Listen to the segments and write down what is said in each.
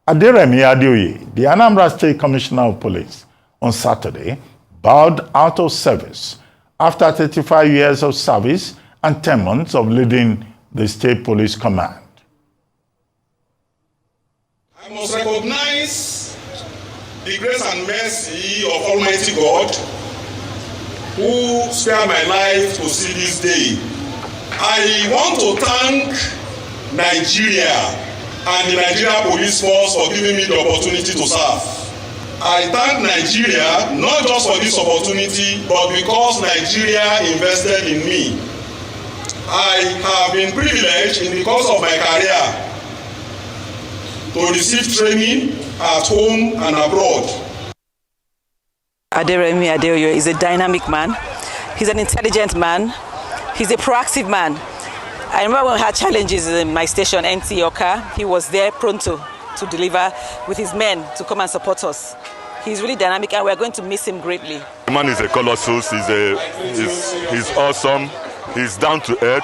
Aderemi Adeoye, the Anambra State Commissioner of Police, on Saturday bowed out of service after 35 years of service and 10 months of leading the State Police Command. I must recognize the grace and mercy of Almighty God who spared my life to see this day. I want to thank Nigeria and the Nigeria Police Force for giving me the opportunity to serve. I thank Nigeria not just for this opportunity, but because Nigeria invested in me. I have been privileged in the course of my career to receive training at home and abroad. Aderemi Adeoye is a dynamic man. He's an intelligent man. He's a proactive man. I remember when we had challenges in my station, NT Oka, he was there pronto to deliver with his men to come and support us. He's really dynamic and we're going to miss him greatly. The man is a colossus, he's awesome, he's down to earth,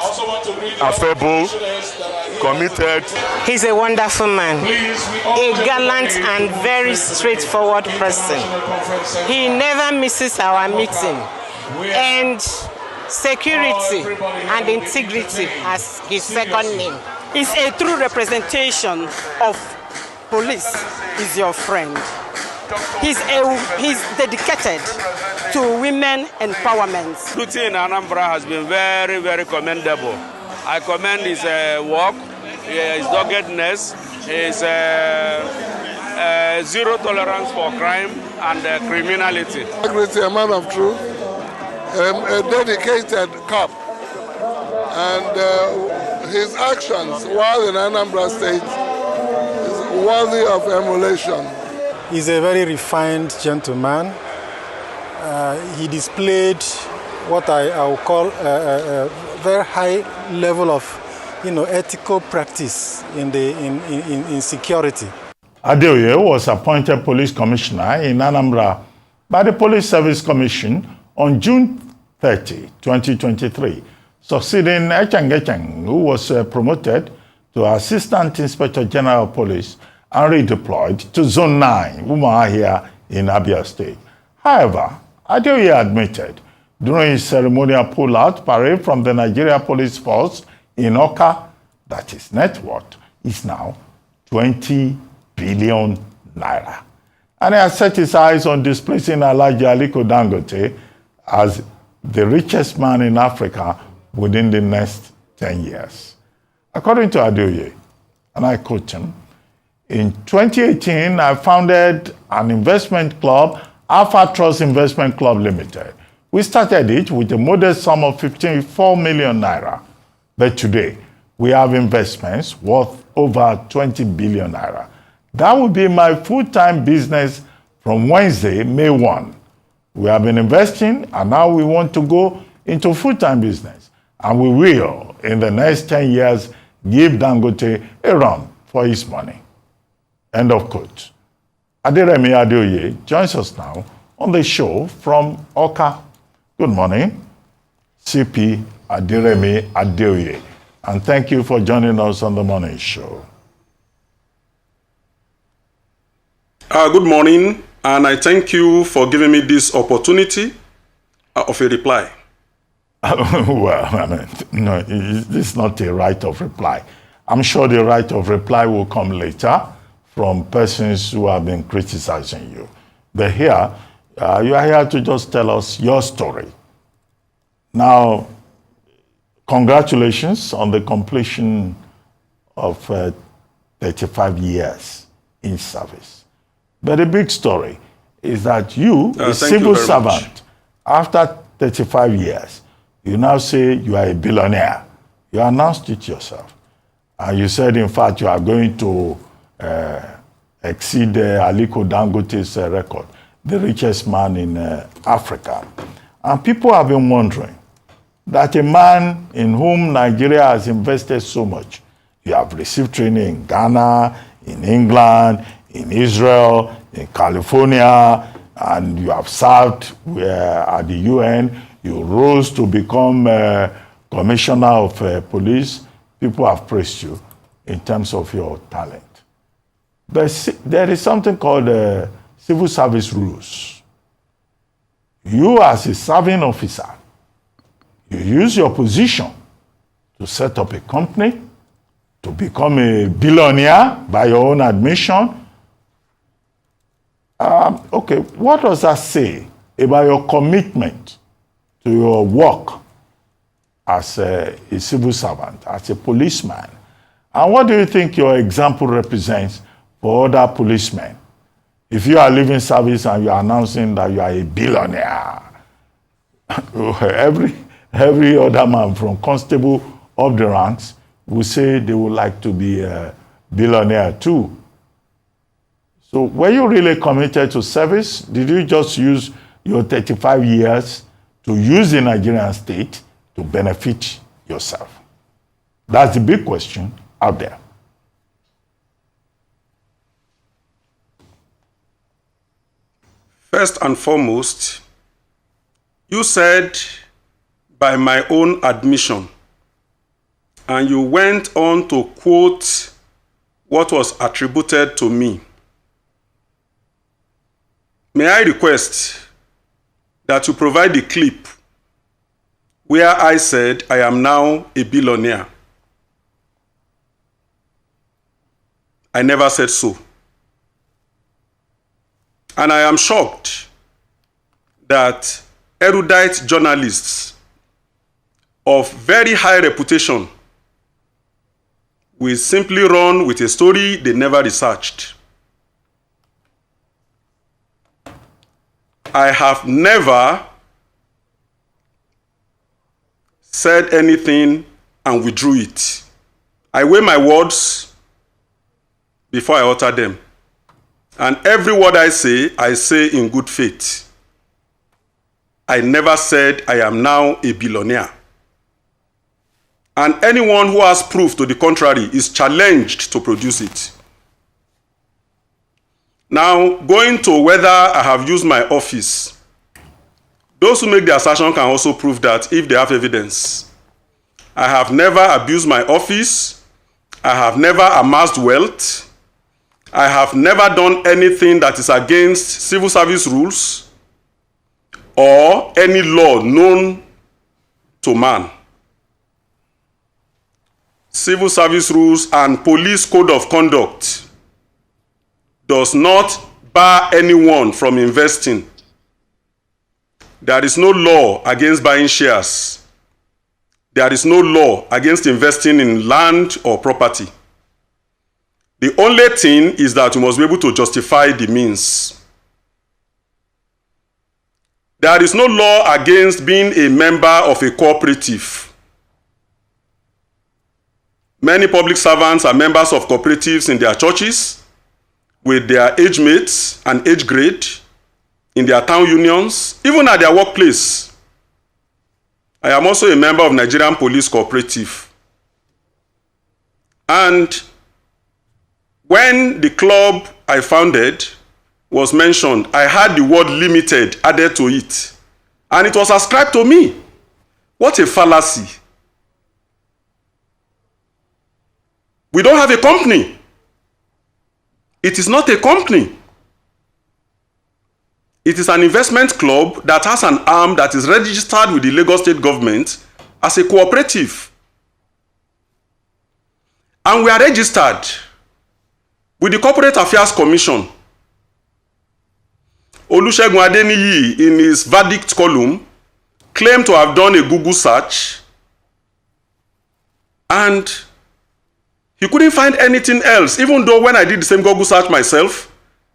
affable, committed. He's a wonderful man, a gallant and very straightforward person. He never misses our meeting, and security and integrity as his second name. He's a true representation of police. Is your friend. He's dedicated to women empowerment. Duty in Anambra has been very, very commendable. I commend his work, his doggedness, his zero tolerance for crime and criminality. Integrity, a man of truth, a dedicated cop, and his actions while in Anambra State is worthy of emulation. He's a very refined gentleman. He displayed what I would call a very high level of, ethical practice in security. Adeoye was appointed police commissioner in Anambra by the Police Service Commission on June 30, 2023, succeeding Echeng, who was promoted to Assistant Inspector General of Police and redeployed to Zone 9, Umuahia in Abia State. However, Adeoye admitted during his ceremonial pull-out parade from the Nigeria Police Force in Oka that his net worth is now 20 billion naira. And he has set his eyes on displacing Alhaji Aliko Dangote as the richest man in Africa within the next 10 years. According to Adeoye, and I quote him, in 2018, I founded an investment club, Alpha Trust Investment Club Limited. We started it with a modest sum of 54 million naira. But today, we have investments worth over 20 billion naira. That will be my full-time business from Wednesday, May 1. We have been investing, and now we want to go into full-time business. And we will, in the next 10 years, give Dangote a run for his money. End of quote. Aderemi Adeoye joins us now on the show from Oka. Good morning, CP Aderemi Adeoye, and thank you for joining us on the morning show. Good morning, and I thank you for giving me this opportunity of a reply. Well, no, this is not a right of reply. I'm sure the right of reply will come later from persons who have been criticizing you. But here, you are here to just tell us your story. Now, congratulations on the completion of 35 years in service. But the big story is that you, a civil servant, after 35 years, you now say you are a billionaire. You announced it yourself. And you said, in fact, you are going to exceed Aliko Dangote's record, the richest man in Africa. And people have been wondering that a man in whom Nigeria has invested so much, you have received training in Ghana, in England, in Israel, in California, and you have served at the UN. You rose to become commissioner of police. People have praised you in terms of your talent. But there is something called civil service rules. You as a serving officer, you use your position to set up a company, to become a billionaire by your own admission. Okay, what does that say about your commitment to your work as a civil servant, as a policeman? And what do you think your example represents for other policemen? If you are leaving service and you are announcing that you are a billionaire, every other man from constable up the ranks will say they would like to be a billionaire too. So were you really committed to service? Did you just use your 35 years to use the Nigerian state to benefit yourself? That's the big question out there. First and foremost, you said, by my own admission, and you went on to quote what was attributed to me. May I request that you provide the clip where I said I am now a billionaire? I never said so. And I am shocked that erudite journalists of very high reputation will simply run with a story they never researched. I have never said anything and withdrew it. I weigh my words before I utter them. And every word I say in good faith. I never said I am now a billionaire. And anyone who has proof to the contrary is challenged to produce it. Now, going to whether I have used my office, those who make the assertion can also prove that if they have evidence. I have never abused my office. I have never amassed wealth. I have never done anything that is against civil service rules or any law known to man. Civil service rules and police code of conduct does not bar anyone from investing. There is no law against buying shares. There is no law against investing in land or property. The only thing is that you must be able to justify the means. There is no law against being a member of a cooperative. Many public servants are members of cooperatives in their churches, with their age mates and age grade, in their town unions, even at their workplace. I am also a member of Nigerian Police Cooperative. And when the club I founded was mentioned, I had the word limited added to it. And it was ascribed to me. What a fallacy. We don't have a company. It is not a company. It is an investment club that has an arm that is registered with the Lagos State government as a cooperative. And we are registered with the Corporate Affairs Commission. Olusegun Adeniyi, in his verdict column, claimed to have done a Google search, and he couldn't find anything else, even though when I did the same Google search myself,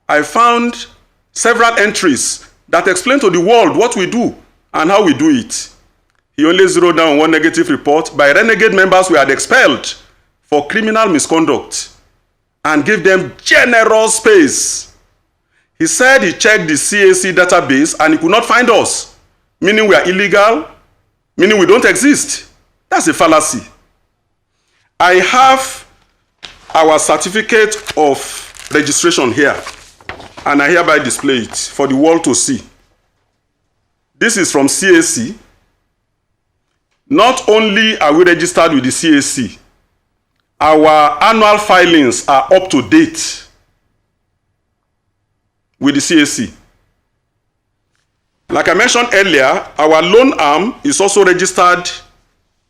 I found several entries that explain to the world what we do and how we do it. He only zeroed down on one negative report by renegade members we had expelled for criminal misconduct and gave them generous space. He said he checked the CAC database and he could not find us, meaning we are illegal, meaning we don't exist. That's a fallacy. I have our certificate of registration here, and I hereby display it for the world to see. This is from CAC. Not only are we registered with the CAC, our annual filings are up to date with the CAC. Like I mentioned earlier, our loan arm is also registered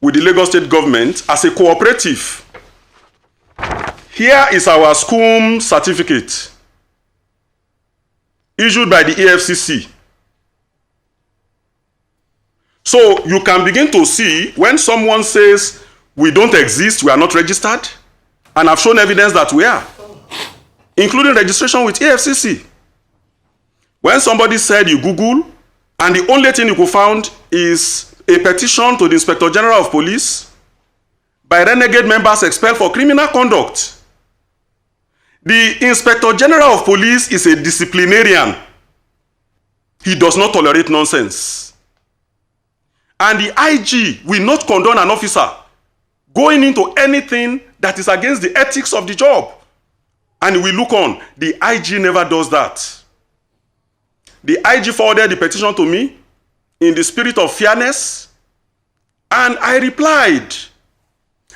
with the Lagos State government as a cooperative. Here is our SCUM certificate issued by the EFCC. So you can begin to see when someone says we don't exist, we are not registered, and I've shown evidence that we are, including registration with EFCC. When somebody said you Google, and the only thing you could find is a petition to the Inspector General of Police by renegade members expelled for criminal conduct. The Inspector General of Police is a disciplinarian. He does not tolerate nonsense. And the IG will not condone an officer going into anything that is against the ethics of the job. And we look on. The IG never does that. The IG forwarded the petition to me in the spirit of fairness, and I replied,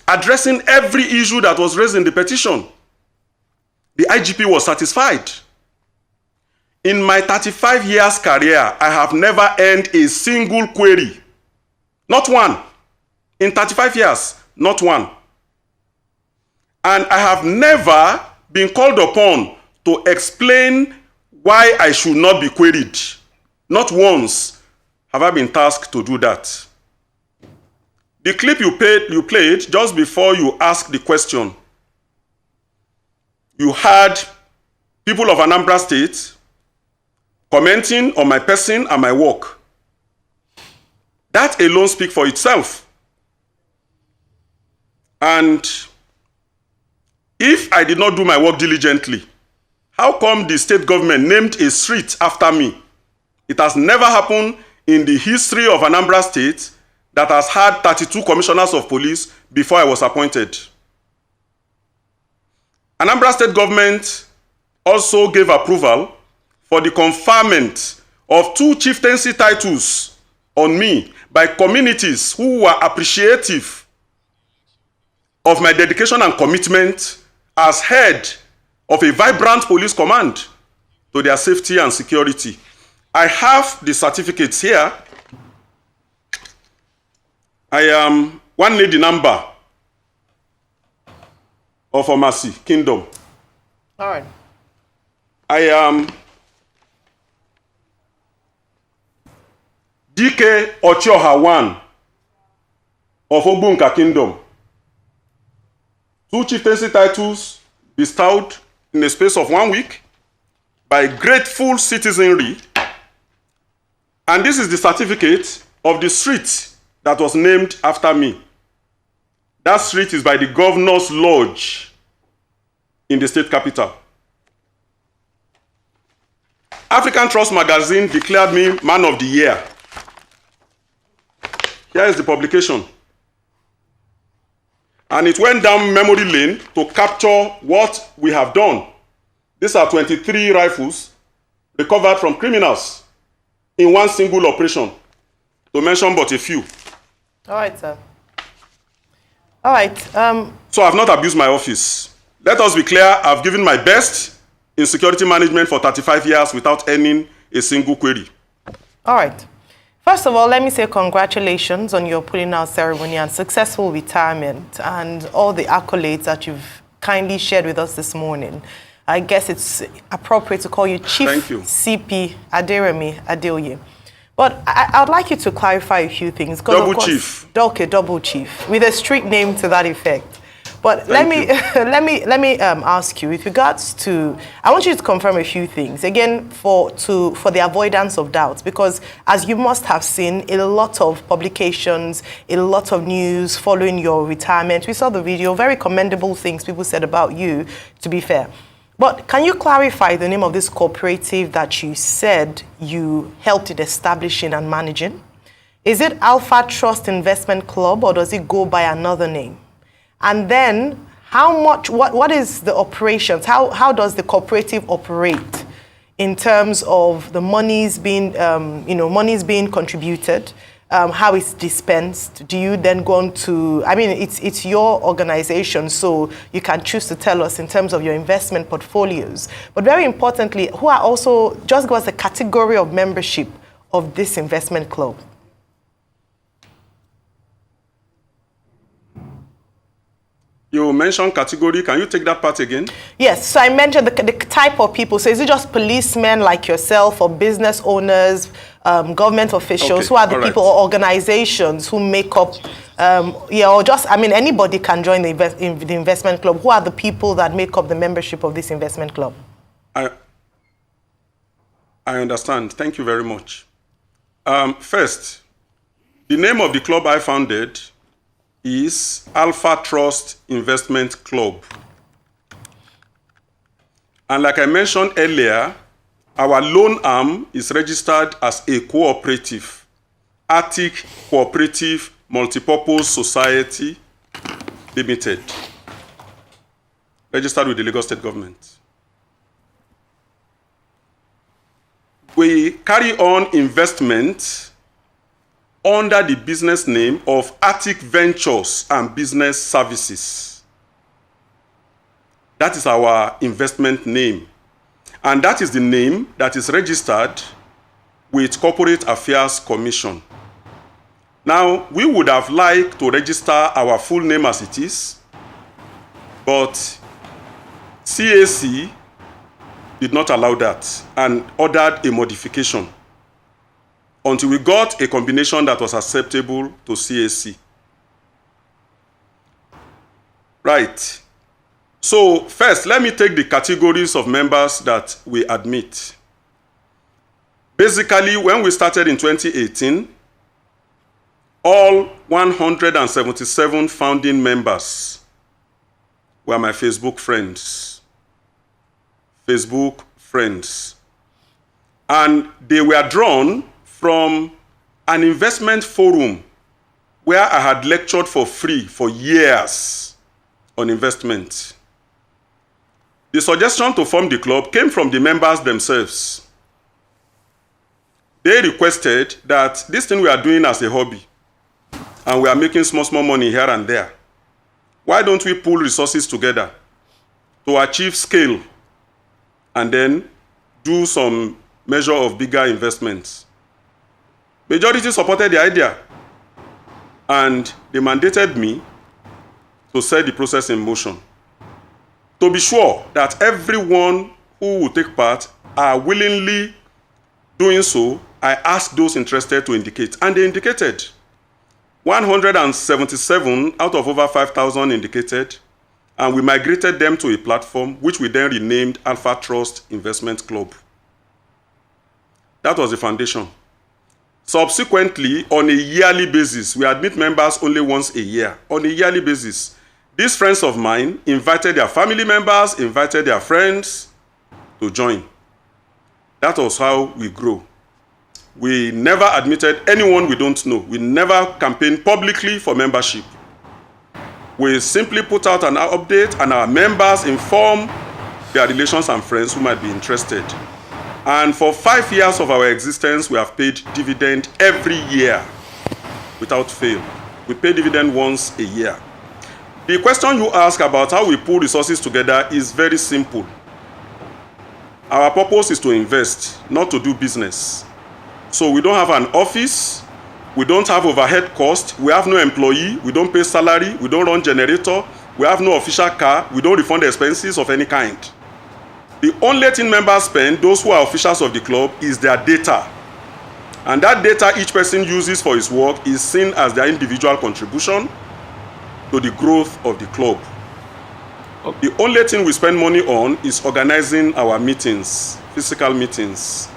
addressing every issue that was raised in the petition. The IGP was satisfied. In my 35 years career, I have never earned a single query. Not one. In 35 years, not one. And I have never been called upon to explain why I should not be queried. Not once have I been tasked to do that. The clip you played just before you asked the question, you had people of Anambra State commenting on my person and my work. That alone speaks for itself. And if I did not do my work diligently, how come the state government named a street after me? It has never happened in the history of Anambra State that has had 32 commissioners of police before I was appointed. Anambra State government also gave approval for the conferment of 2 chieftaincy titles on me by communities who were appreciative of my dedication and commitment as head of a vibrant police command to their safety and security. I have the certificates here. I am one lady number of Omasi Kingdom. All right. I am DK Ochioha 1 of Ogbunka Kingdom. 2 chieftaincy titles bestowed in a space of 1 week by grateful citizenry. And this is the certificate of the street that was named after me. That street is by the Governor's Lodge in the state capital. African Trust magazine declared me Man of the Year. Here is the publication. And it went down memory lane to capture what we have done. These are 23 rifles recovered from criminals in one single operation, to mention but a few. All right, sir. All right. So I've not abused my office. Let us be clear, I've given my best in security management for 35 years without earning a single query. All right. First of all, let me say congratulations on your pulling out ceremony and successful retirement and all the accolades that you've kindly shared with us this morning. I guess it's appropriate to call you Chief CP Aderemi Adeoye. But I'd like you to clarify a few things. Double Chief. Okay, Double Chief, with a street name to that effect. But let me ask you, with regards to, I want you to confirm a few things again for the avoidance of doubt, because as you must have seen, a lot of publications, a lot of news following your retirement. We saw the video, very commendable things people said about you, to be fair. But can you clarify the name of this cooperative that you said you helped in establishing and managing? Is it Alpha Trust Investment Club, or does it go by another name? And then, what is the operations? How does the cooperative operate in terms of the monies being, monies being contributed? how it's dispensed? Do you then go on to, I mean, it's your organization, so you can choose to tell us in terms of your investment portfolios. But very importantly, who are also, just give us the category of membership of this investment club. You mentioned category. Can you take that part again? Yes. So I mentioned the type of people. So is it just policemen like yourself, or business owners, government officials? Okay. Who are the people or organizations who make up, or just, I mean, anybody can join the investment club. Who are the people that make up the membership of this investment club? I understand. Thank you very much. First, the name of the club I founded is Alpha Trust Investment Club. And like I mentioned earlier, our loan arm is registered as a cooperative, ATIC Cooperative Multipurpose Society Limited, registered with the Lagos State Government. We carry on investment under the business name of ATIC Ventures and Business Services. That is our investment name. And that is the name that is registered with Corporate Affairs Commission. Now, we would have liked to register our full name as it is, but CAC did not allow that and ordered a modification until we got a combination that was acceptable to CAC. Right. So first, let me take the categories of members that we admit. Basically, when we started in 2018, all 177 founding members were my Facebook friends. And they were drawn from an investment forum where I had lectured for free for years on investment. The suggestion to form the club came from the members themselves. They requested that this thing we are doing as a hobby, and we are making small money here and there, why don't we pool resources together to achieve scale and then do some measure of bigger investments? Majority supported the idea, and they mandated me to set the process in motion. To be sure that everyone who will take part are willingly doing so, I asked those interested to indicate, and they indicated. 177 out of over 5,000 indicated, and we migrated them to a platform which we then renamed Alpha Trust Investment Club. That was the foundation. Subsequently, on a yearly basis, we admit members only once a year. On a yearly basis, these friends of mine invited their family members, invited their friends to join. That was how we grow. We never admitted anyone we don't know. We never campaigned publicly for membership. We simply put out an update, and our members inform their relations and friends who might be interested. And for 5 years of our existence, we have paid dividend every year without fail. We pay dividend once a year. The question you ask about how we pool resources together is very simple. Our purpose is to invest, not to do business. So we don't have an office, we don't have overhead cost, we have no employee, we don't pay salary, we don't run generator, we have no official car, we don't refund expenses of any kind. The only thing members spend, those who are officials of the club, is their data. And that data each person uses for his work is seen as their individual contribution to the growth of the club. Okay. The only thing we spend money on is organizing our meetings, physical meetings.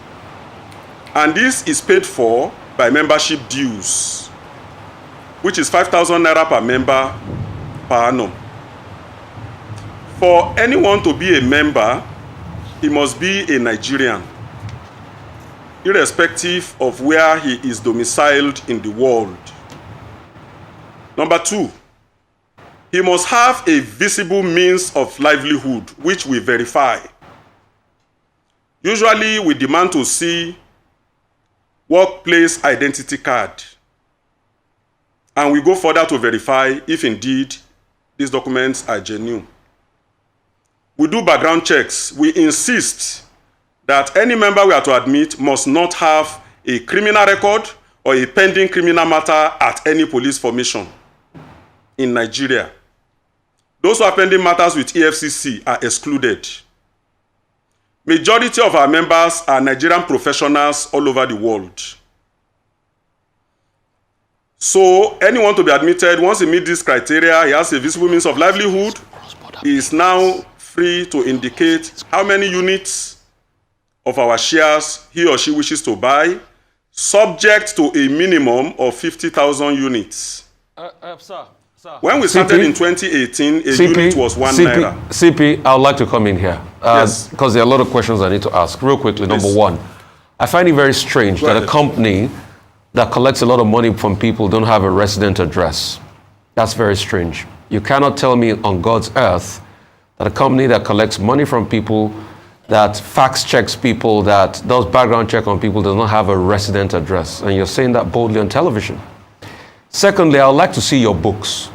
And this is paid for by membership dues, which is 5,000 Naira per member per annum. For anyone to be a member, he must be a Nigerian, irrespective of where he is domiciled in the world. Number 2, he must have a visible means of livelihood, which we verify. Usually, we demand to see workplace identity card and we go further to verify if indeed these documents are genuine. We do background checks. We insist that any member we are to admit must not have a criminal record or a pending criminal matter at any police formation in Nigeria. Those who have pending matters with EFCC are excluded. Majority of our members are Nigerian professionals all over the world. So anyone to be admitted, once he meets this criteria, he has a visible means of livelihood, he is now free to indicate how many units of our shares he or she wishes to buy, subject to a minimum of 50,000 units. Sir. When we started in 2018, a unit was 1 Naira. CP, I would like to come in here. Yes. Because there are a lot of questions I need to ask. Real quickly, Please. Number one, I find it very strange that a company that collects a lot of money from people don't have a resident address. That's very strange. You cannot tell me on God's earth that a company that collects money from people, that fax checks people, that does background check on people, does not have a resident address. And you're saying that boldly on television. Secondly, I would like to see your books.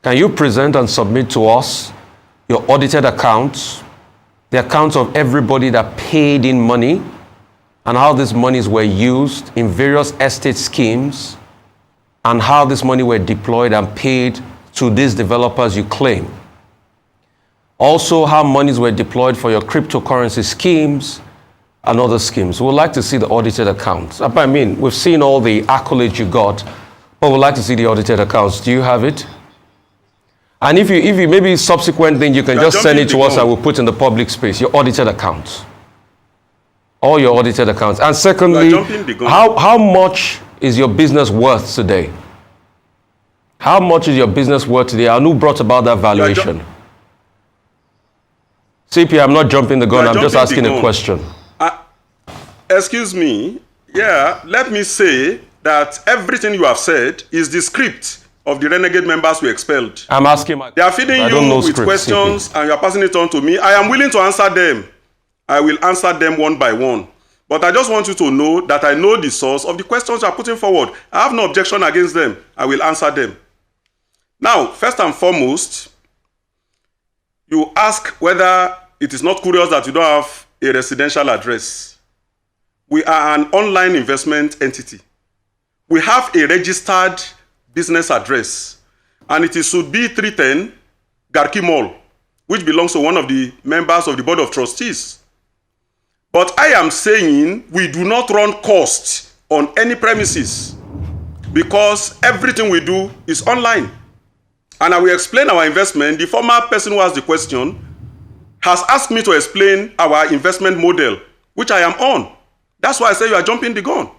Can you present and submit to us your audited accounts, the accounts of everybody that paid in money, and how these monies were used in various estate schemes, and how this money were deployed and paid to these developers you claim? Also, how monies were deployed for your cryptocurrency schemes and other schemes. We'd like to see the audited accounts. I mean, we've seen all the accolades you got, but we'd like to see the audited accounts. Do you have it? And if you maybe subsequent thing, you can just send it to us and we'll put in the public space, your audited accounts. All your audited accounts. And secondly, how much is your business worth today? How much is your business worth today? And who brought about that valuation? CP, I'm not jumping the gun, I'm just asking a question. Excuse me, let me say that everything you have said is the script of the renegade members we expelled. I'm asking They are feeding you with questions and you are passing it on to me. I am willing to answer them. I will answer them one by one. But I just want you to know that I know the source of the questions you are putting forward. I have no objection against them. I will answer them. Now, first and foremost, you ask whether it is not curious that you don't have a residential address. We are an online investment entity. We have a registered business address, and it should be 310 Garki Mall, which belongs to one of the members of the Board of Trustees. But I am saying we do not run costs on any premises because everything we do is online. And I will explain our investment. The former person who asked the question has asked me to explain our investment model, which I am on. That's why I say you are jumping the gun.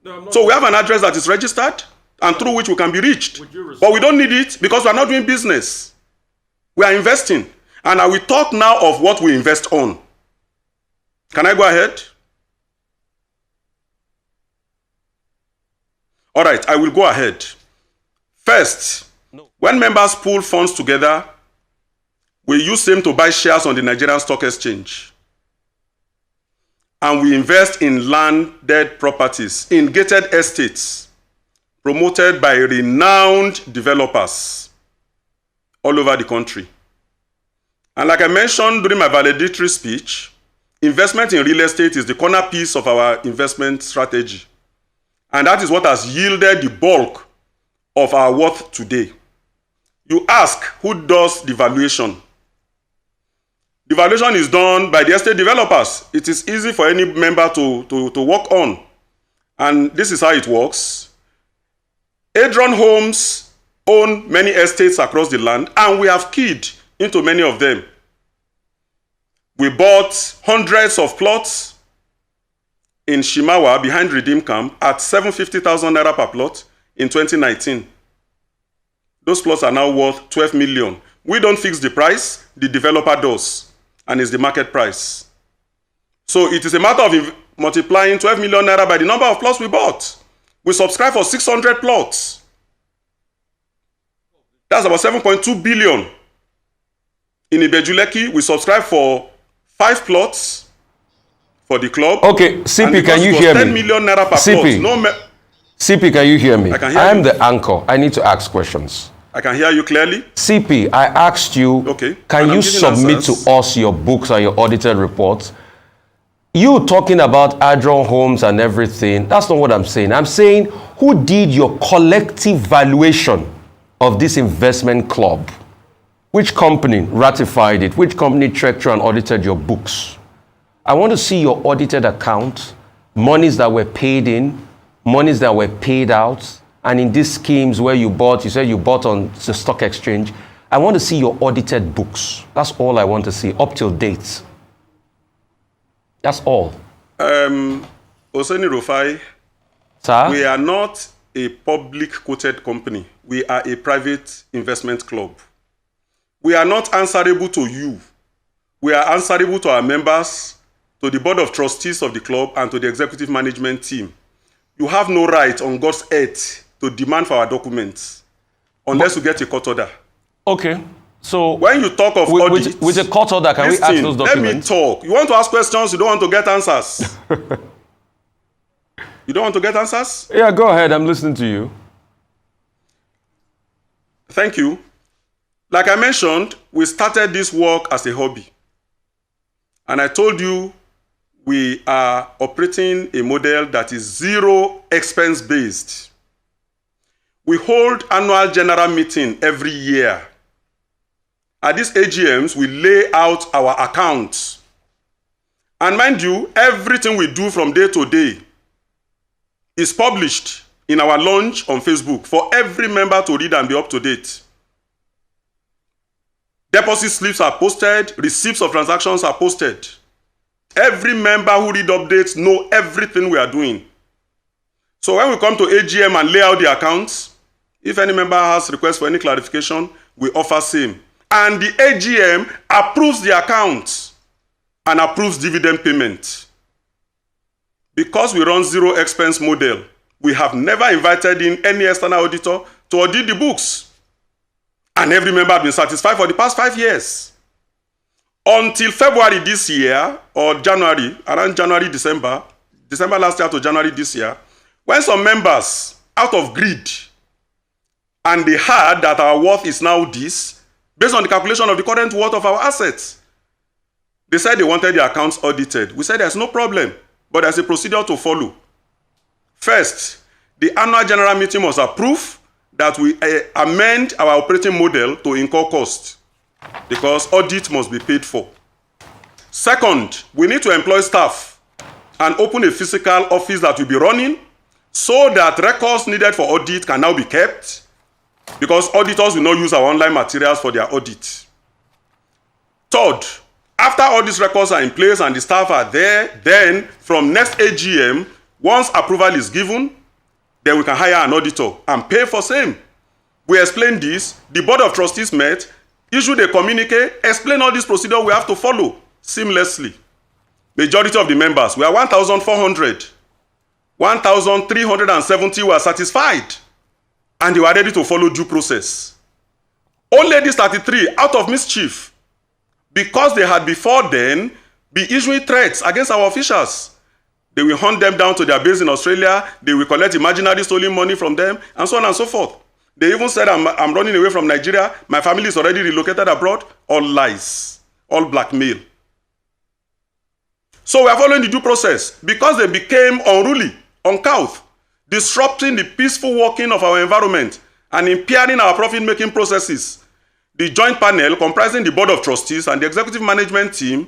No, so we have an address that is registered and through which we can be reached. But we don't need it because we are not doing business. We are investing. And I will talk now of what we invest on. Can I go ahead? All right, I will go ahead. First, when members pool funds together, we use them to buy shares on the Nigerian Stock Exchange. And we invest in landed properties, in gated estates, promoted by renowned developers all over the country. And like I mentioned during my valedictory speech, investment in real estate is the corner piece of our investment strategy. And that is what has yielded the bulk of our worth today. You ask, who does the valuation? The valuation is done by the estate developers. It is easy for any member to work on. And this is how it works. Adron Homes own many estates across the land, and we have keyed into many of them. We bought hundreds of plots in Shimawa behind Redeem Camp at 750,000 Naira per plot in 2019. Those plots are now worth 12 million. We don't fix the price, the developer does, and it's the market price. So it is a matter of multiplying 12 million Naira by the number of plots we bought. We subscribe for 600 plots. That's about 7.2 billion. In Ibejuleki, we subscribe for 5 plots for the club. Okay, CP, can you hear me? 10 million Naira per CP. plot. CP, can you hear me? I can hear I am you. the anchor. I need to ask questions. I can hear you clearly. CP, I asked you, Okay. can you submit to us your books and your audited reports? You talking about Adron Homes and everything, that's not what I'm saying. I'm saying, who did your collective valuation of this investment club? Which company ratified it? Which company checked through and audited your books? I want to see your audited account, monies that were paid in, monies that were paid out, and in these schemes where you said you bought on the stock exchange, I want to see your audited books. That's all I want to see, up till date. That's all. Oseni Rufai, Sir? we are not a public quoted company. We are a private investment club. We are not answerable to you. We are answerable to our members, to the board of trustees of the club, and to the executive management team. You have no right on God's earth to demand for our documents unless you get a court order. Okay. So when you talk of audit, with a court order, can we ask those documents? Let me talk. You want to ask questions, you don't want to get answers. You don't want to get answers? Yeah, go ahead. I'm listening to you. Thank you. Like I mentioned, we started this work as a hobby. And I told you we are operating a model that is zero expense based. We hold annual general meeting every year. At these AGMs, we lay out our accounts. And mind you, everything we do from day to day is published in our launch on Facebook for every member to read and be up to date. Deposit slips are posted, receipts of transactions are posted. Every member who read updates know everything we are doing. So when we come to AGM and lay out the accounts, if any member has requests for any clarification, we offer same. And the AGM approves the accounts and approves dividend payment. Because we run zero expense model, we have never invited in any external auditor to audit the books. And every member has been satisfied for the past 5 years. Until February this year, or January, around January, December last year to January this year, when some members, out of greed, and they heard that our worth is now this, based on the calculation of the current worth of our assets, they said they wanted the accounts audited. We said there's no problem, but there's a procedure to follow. First, the annual general meeting must approve that we amend our operating model to incur cost, because audit must be paid for. Second, we need to employ staff and open a physical office that will be running so that records needed for audit can now be kept, because auditors will not use our online materials for their audit. Third, after all these records are in place and the staff are there, then from next AGM, once approval is given, then we can hire an auditor and pay for same. We explained this, the board of trustees met, issued a communique, explain all this procedure we have to follow seamlessly. Majority of the members, we are 1,400. 1,370 were satisfied, and they were ready to follow due process. Only these 33, out of mischief, because they had before then been issuing threats against our officials. They will hunt them down to their base in Australia, they will collect imaginary stolen money from them, and so on and so forth. They even said, I'm running away from Nigeria, my family is already relocated abroad. All lies, all blackmail. So we are following the due process because they became unruly, uncouth, disrupting the peaceful working of our environment and impairing our profit-making processes. The joint panel, comprising the board of trustees and the executive management team,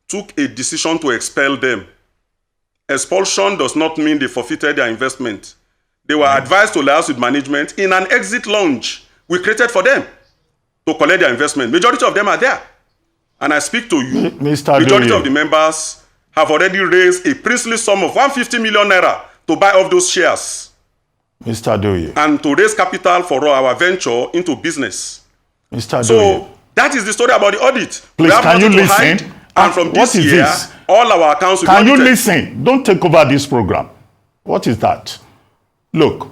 took a decision to expel them. Expulsion does not mean they forfeited their investment. They were advised to liaise with management in an exit lounge we created for them to collect their investment. Majority of them are there. And I speak to you, Mr. majority Adeoye. of the members have already raised a princely sum of 150 million naira to buy off those shares. Mr. Adeoye. And to raise capital for our venture into business. Mr. Adeoye. So that is the story about the audit. Please, we have can you nothing to listen? hide, and from What this is year, this? all our accounts will be Can you audited. listen? Don't take over this program. What is that? Look,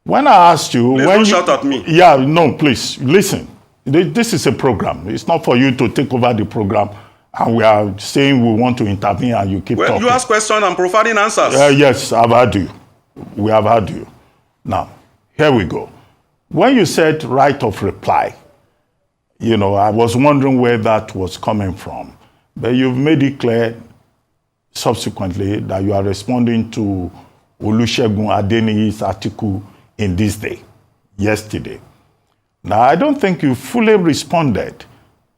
when I asked you... Please when don't you, shout at me. Yeah, no, please, listen. This is a program. It's not for you to take over the program and we are saying we want to intervene and you keep Well, talking. you ask questions and providing answers. Yes, I've heard you. We have heard you. Now, here we go. When you said right of reply, I was wondering where that was coming from. But you've made it clear subsequently that you are responding to Olusegun Adeniyi's article in This Day, yesterday. Now, I don't think you fully responded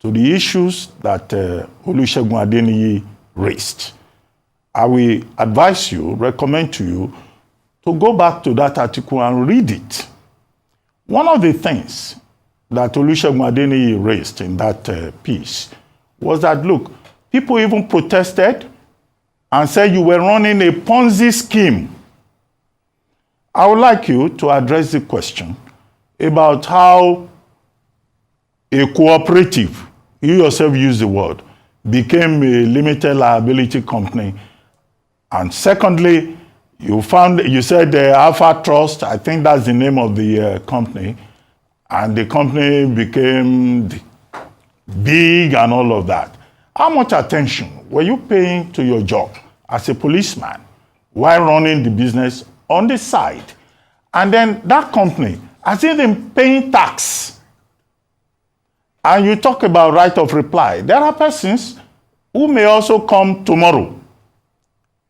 to the issues that Olusegun Adeniyi raised. I will advise you, recommend to you, to go back to that article and read it. One of the things that Olusegun Adeniyi raised in that piece was that, look, people even protested and said you were running a Ponzi scheme. I would like you to address the question about how a cooperative, you yourself used the word, became a limited liability company. And secondly, you said the Alpha Trust, I think that's the name of the company, and the company became big and all of that. How much attention were you paying to your job as a policeman while running the business on the side? And then that company, has it been paying tax? And you talk about right of reply. There are persons who may also come tomorrow.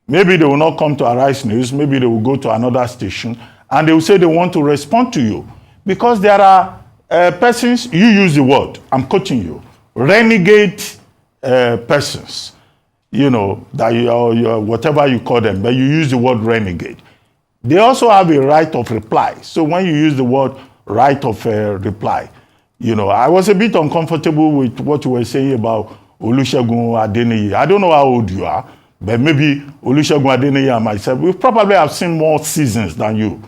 Maybe they will not come to Arise News. Maybe they will go to another station and they will say they want to respond to you. Because there are persons, you use the word, I'm quoting you, renegade persons, that you whatever you call them, but you use the word renegade. They also have a right of reply. So when you use the word right of reply, I was a bit uncomfortable with what you were saying about Olusegun Adeniyi. I don't know how old you are, but maybe Olusegun Adeniyi and myself, we probably have seen more seasons than you.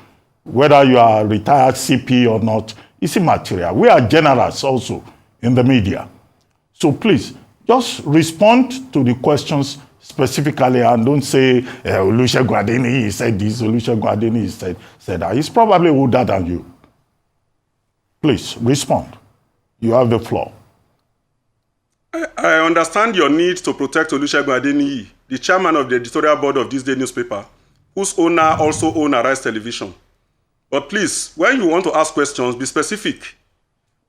Whether you are retired CP or not, it's immaterial. We are generals also in the media. So please, just respond to the questions specifically and don't say, Olusegun Adeniyi said this, Olusegun Adeniyi said that. He's probably older than you. Please, respond. You have the floor. I understand your need to protect Olusegun Adeniyi, the chairman of the editorial board of This Day newspaper, whose owner also owns Arise Television. But please, when you want to ask questions, be specific.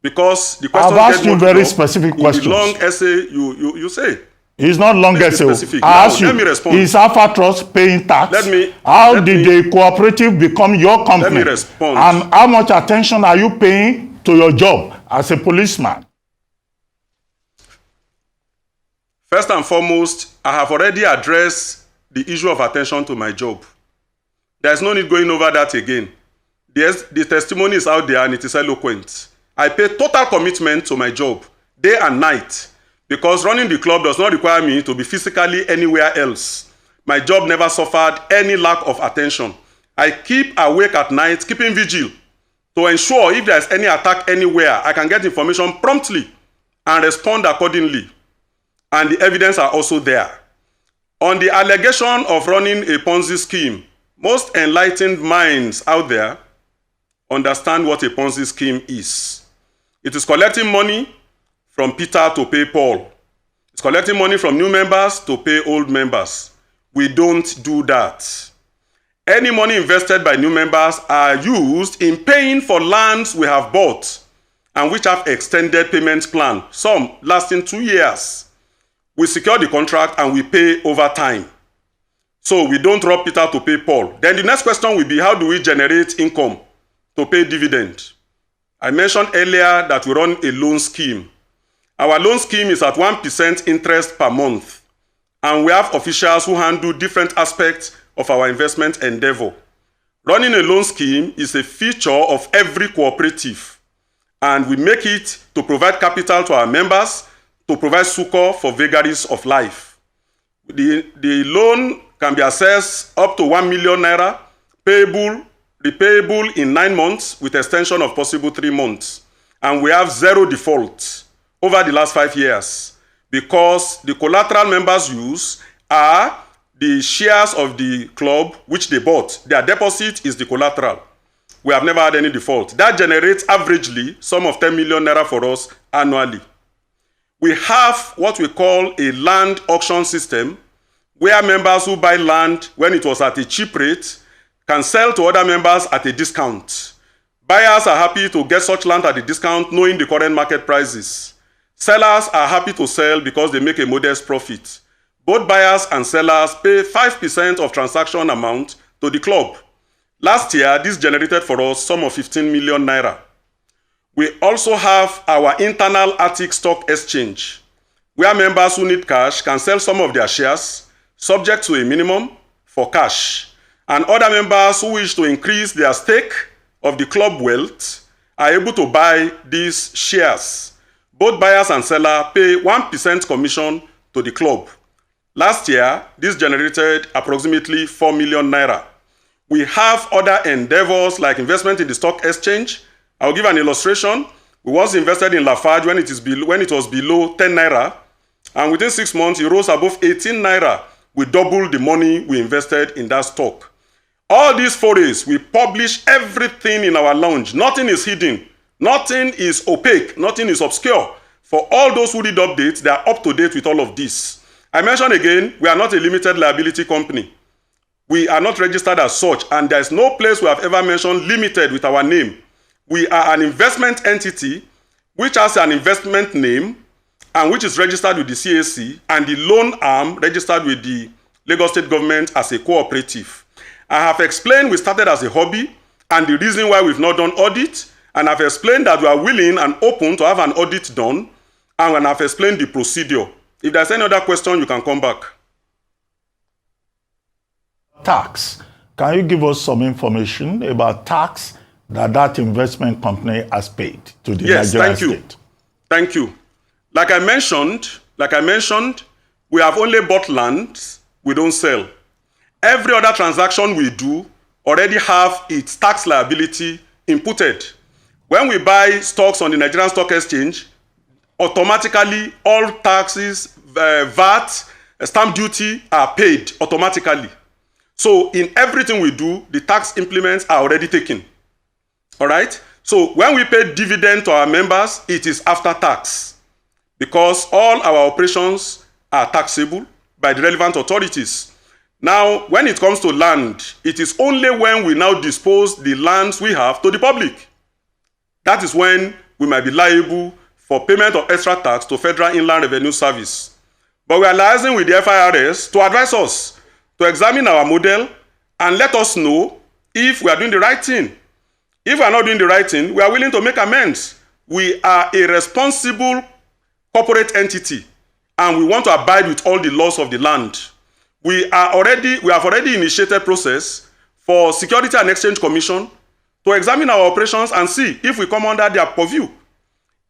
Because the questions I've asked you very specific questions. In the long essay, you say. It's not long essay. I asked you, let me respond. Is Alpha Trust paying tax? How did the cooperative become your company? Let me respond. And how much attention are you paying to your job as a policeman? First and foremost, I have already addressed the issue of attention to my job. There's no need going over that again. The testimony is out there and it is eloquent. I pay total commitment to my job, day and night, because running the club does not require me to be physically anywhere else. My job never suffered any lack of attention. I keep awake at night, keeping vigil, to ensure if there is any attack anywhere, I can get information promptly and respond accordingly. And the evidence are also there. On the allegation of running a Ponzi scheme, most enlightened minds out there understand what a Ponzi scheme is. It is collecting money from Peter to pay Paul. It's collecting money from new members to pay old members. We don't do that. Any money invested by new members are used in paying for lands we have bought and which have extended payment plan, some lasting 2 years. We secure the contract and we pay over time. So we don't rob Peter to pay Paul. Then the next question will be, how do we generate income to pay dividend? I mentioned earlier that we run a loan scheme. Our loan scheme is at 1% interest per month. And we have officials who handle different aspects of our investment endeavor. Running a loan scheme is a feature of every cooperative. And we make it to provide capital to our members, to provide succor for vagaries of life. The loan can be assessed up to 1 million naira, repayable in 9 months with extension of possible 3 months. And we have 0 default over the last 5 years because the collateral members use are the shares of the club which they bought. Their deposit is the collateral. We have never had any default. That generates averagely sum of 10 million naira for us annually. We have what we call a land auction system where members who buy land when it was at a cheap rate can sell to other members at a discount. Buyers are happy to get such land at a discount knowing the current market prices. Sellers are happy to sell because they make a modest profit. Both buyers and sellers pay 5% of transaction amount to the club. Last year, this generated for us sum of 15 million naira. We also have our internal ATIC stock exchange, where members who need cash can sell some of their shares, subject to a minimum, for cash. And other members who wish to increase their stake of the club wealth are able to buy these shares. Both buyers and sellers pay 1% commission to the club. Last year, this generated approximately 4 million naira. We have other endeavors like investment in the stock exchange. I'll give an illustration. We once invested in Lafarge when it was below 10 naira, and within 6 months, it rose above 18 naira. We doubled the money we invested in that stock. All these forays, we publish everything in our lounge. Nothing is hidden. Nothing is opaque. Nothing is obscure. For all those who read updates, they are up to date with all of this. I mention again, we are not a limited liability company. We are not registered as such, and there is no place we have ever mentioned limited with our name. We are an investment entity which has an investment name and which is registered with the CAC, and the loan arm registered with the Lagos State government as a cooperative. I have explained we started as a hobby and the reason why we've not done audit, and I've explained that we are willing and open to have an audit done, and I've explained the procedure. If there's any other question, you can come back. Tax. Can you give us some information about tax that investment company has paid to the Nigerian state? Thank you. Like I mentioned, we have only bought land, we don't sell. Every other transaction we do already have its tax liability inputted. When we buy stocks on the Nigerian Stock Exchange, automatically all taxes, VAT, stamp duty are paid automatically. So in everything we do, the tax implements are already taken. All right? So when we pay dividend to our members, it is after tax, because all our operations are taxable by the relevant authorities. Now, when it comes to land, it is only when we now dispose the lands we have to the public. That is when we might be liable for payment of extra tax to Federal Inland Revenue Service. But we are liaising with the FIRS to advise us, to examine our model and let us know if we are doing the right thing. If we are not doing the right thing, we are willing to make amends. We are a responsible corporate entity and we want to abide with all the laws of the land. We have already initiated process for Security and Exchange Commission to examine our operations and see if we come under their purview.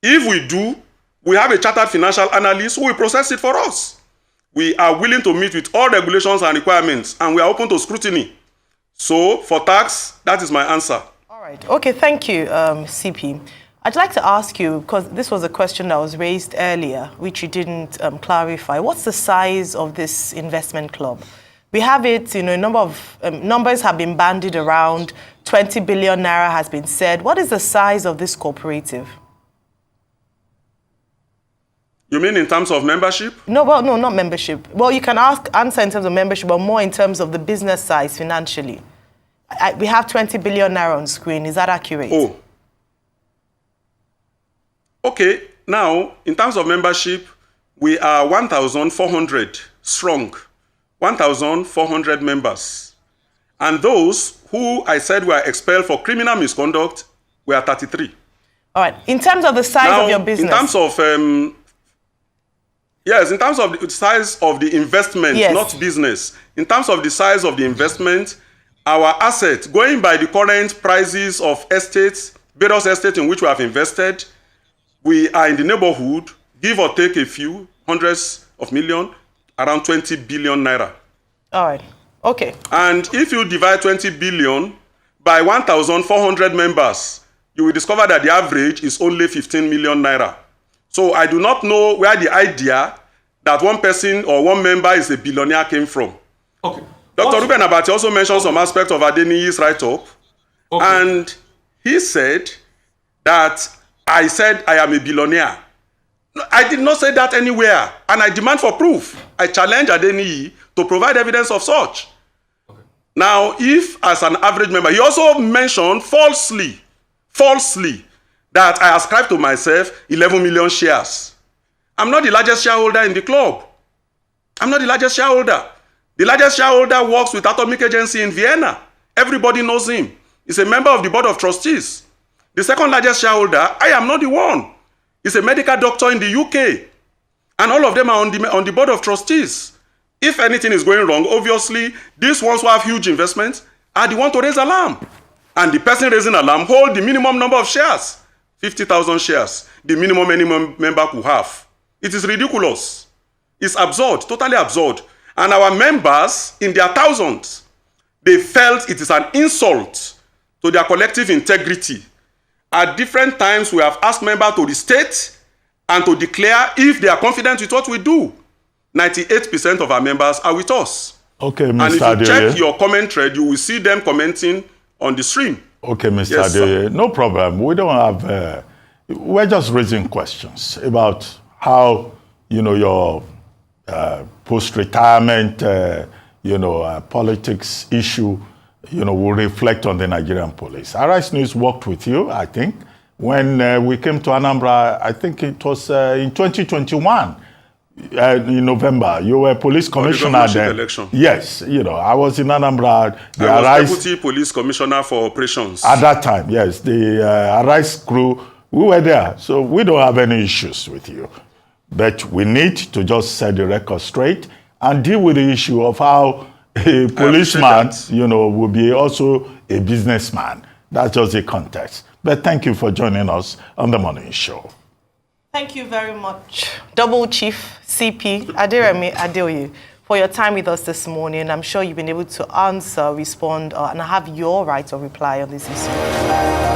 If we do, we have a chartered financial analyst who will process it for us. We are willing to meet with all regulations and requirements, and we are open to scrutiny. So, for tax, that is my answer. All right. Okay, thank you, CP. I'd like to ask you, because this was a question that was raised earlier, which you didn't clarify. What's the size of this investment club? We have it, a number of numbers have been bandied around. 20 billion naira has been said. What is the size of this cooperative? You mean in terms of membership? No, well, no, not membership. Well, you can answer in terms of membership, but more in terms of the business size financially. We have 20 billion naira on screen. Is that accurate? Oh. Okay, now, in terms of membership, we are 1,400 strong, 1,400 members. And those who I said were expelled for criminal misconduct were 33. All right, in terms of the size of your business. In terms of, yes, in terms of the size of the investment, yes, not business. In terms of the size of the investment, our assets, going by the current prices of estates, various estates in which we have invested, we are in the neighborhood, give or take a few hundreds of millions, around 20 billion naira. All right. Okay. And if you divide 20 billion by 1,400 members, you will discover that the average is only 15 million naira. So I do not know where the idea that one person or one member is a billionaire came from. Okay. Dr. Ruben Abati also mentioned some aspects of Adeniyi's write-up. Okay. And he said that I said I am a billionaire. No, I did not say that anywhere, and I demand for proof. I challenge Adeniyi to provide evidence of such. Okay. Now, if as an average member, he also mentioned falsely, that I ascribe to myself 11 million shares. I'm not the largest shareholder in the club. I'm not the largest shareholder. The largest shareholder works with Atomic Agency in Vienna. Everybody knows him. He's a member of the board of trustees. The second largest shareholder, I am not the one. He's a medical doctor in the UK. And all of them are on the board of trustees. If anything is going wrong, obviously, these ones who have huge investments are the ones to raise alarm. And the person raising alarm holds the minimum number of shares, 50,000 shares, the minimum any member could have. It is ridiculous. It's absurd, totally absurd. And our members, in their thousands, they felt it is an insult to their collective integrity. At different times, we have asked members to restate and to declare if they are confident with what we do. 98% of our members are with us. Okay, Mr. And if you Adeoye, check your comment thread, you will see them commenting on the stream. Okay, Mr. Yes, Adeoye, no problem. We don't have, we're just raising questions about how, your post-retirement, politics issue, will reflect on the Nigerian police. Arise News worked with you, I think, when we came to Anambra, I think it was in 2021. In November, you were police commissioner then. Election. Yes, I was in Anambra. I was deputy police commissioner for operations. At that time, yes. The Arise crew, we were there. So we don't have any issues with you. But we need to just set the record straight and deal with the issue of how a policeman, will be also a businessman. That's just the context. But thank you for joining us on The Morning Show. Thank you very much, Double Chief CP Aderemi Adeoye, for your time with us this morning. I'm sure you've been able to answer, respond, and have your right of reply on this issue.